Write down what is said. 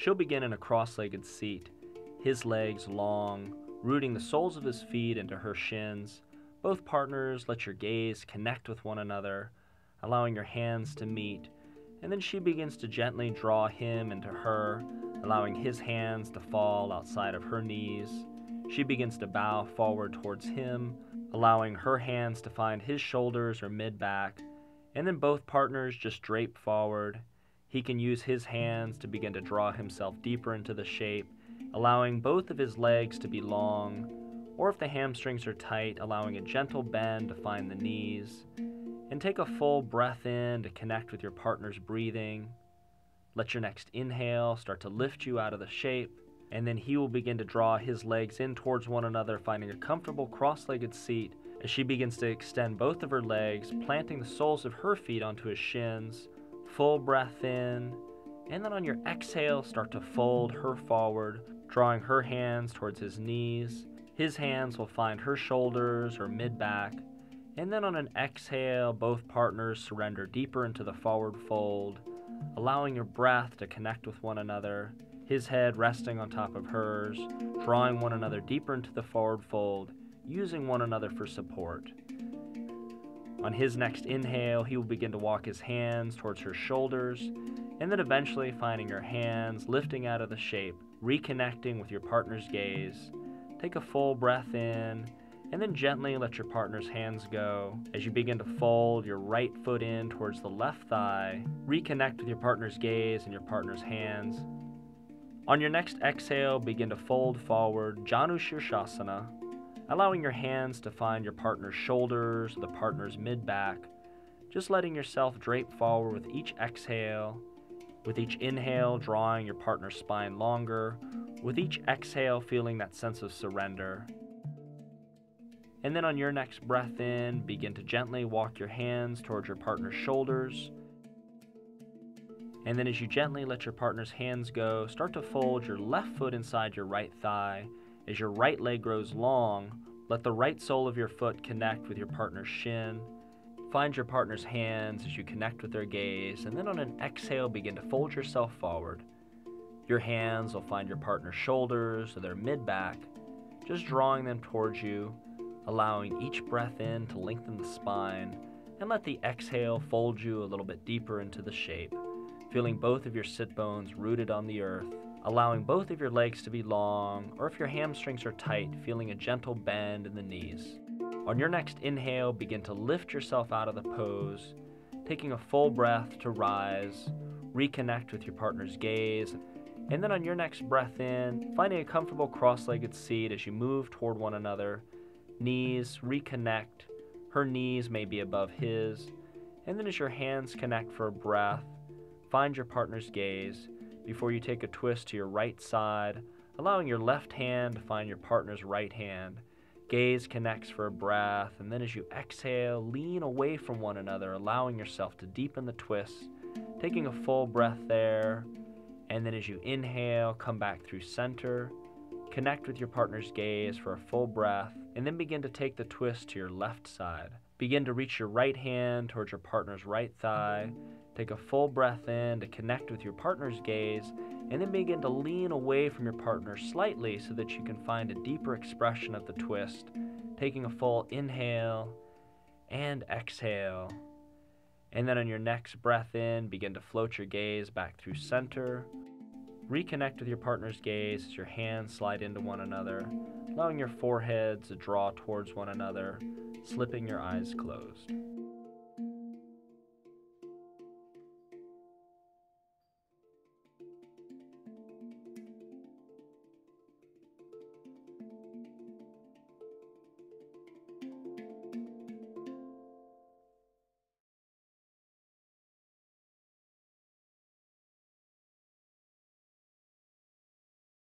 She'll begin in a cross-legged seat, his legs long, rooting the soles of his feet into her shins. Both partners let your gaze connect with one another, allowing your hands to meet, and then she begins to gently draw him into her, allowing his hands to fall outside of her knees. She begins to bow forward towards him, allowing her hands to find his shoulders or mid-back, and then both partners just drape forward. He can use his hands to begin to draw himself deeper into the shape, allowing both of his legs to be long, or if the hamstrings are tight, allowing a gentle bend to find the knees. And take a full breath in to connect with your partner's breathing. Let your next inhale start to lift you out of the shape, and then he will begin to draw his legs in towards one another, finding a comfortable cross-legged seat as she begins to extend both of her legs, planting the soles of her feet onto his shins. Full breath in, and then on your exhale, start to fold her forward, drawing her hands towards his knees. His hands will find her shoulders or mid-back, and then on an exhale, both partners surrender deeper into the forward fold, allowing your breath to connect with one another, his head resting on top of hers, drawing one another deeper into the forward fold, using one another for support. On his next inhale, he will begin to walk his hands towards her shoulders, and then eventually finding your hands lifting out of the shape, reconnecting with your partner's gaze. Take a full breath in, and then gently let your partner's hands go as you begin to fold your right foot in towards the left thigh. Reconnect with your partner's gaze and your partner's hands. On your next exhale, begin to fold forward, Janu Shirshasana, allowing your hands to find your partner's shoulders, the partner's mid-back, just letting yourself drape forward with each exhale. With each inhale, drawing your partner's spine longer. With each exhale, feeling that sense of surrender. And then on your next breath in, begin to gently walk your hands towards your partner's shoulders. And then as you gently let your partner's hands go, start to fold your left foot inside your right thigh. As your right leg grows long, let the right sole of your foot connect with your partner's shin. Find your partner's hands as you connect with their gaze, and then on an exhale, begin to fold yourself forward. Your hands will find your partner's shoulders or their mid-back, just drawing them towards you, allowing each breath in to lengthen the spine, and let the exhale fold you a little bit deeper into the shape, feeling both of your sit bones rooted on the earth, allowing both of your legs to be long, or if your hamstrings are tight, feeling a gentle bend in the knees. On your next inhale, begin to lift yourself out of the pose, taking a full breath to rise, reconnect with your partner's gaze, and then on your next breath in, finding a comfortable cross-legged seat as you move toward one another. Knees reconnect, her knees may be above his, and then as your hands connect for a breath, find your partner's gaze before you take a twist to your right side, allowing your left hand to find your partner's right hand. Gaze connects for a breath, and then as you exhale, lean away from one another, allowing yourself to deepen the twist, taking a full breath there, and then as you inhale, come back through center, connect with your partner's gaze for a full breath, and then begin to take the twist to your left side. Begin to reach your right hand towards your partner's right thigh, take a full breath in to connect with your partner's gaze, and then begin to lean away from your partner slightly so that you can find a deeper expression of the twist, taking a full inhale and exhale. And then on your next breath in, begin to float your gaze back through center. Reconnect with your partner's gaze as your hands slide into one another, allowing your foreheads to draw towards one another, slipping your eyes closed.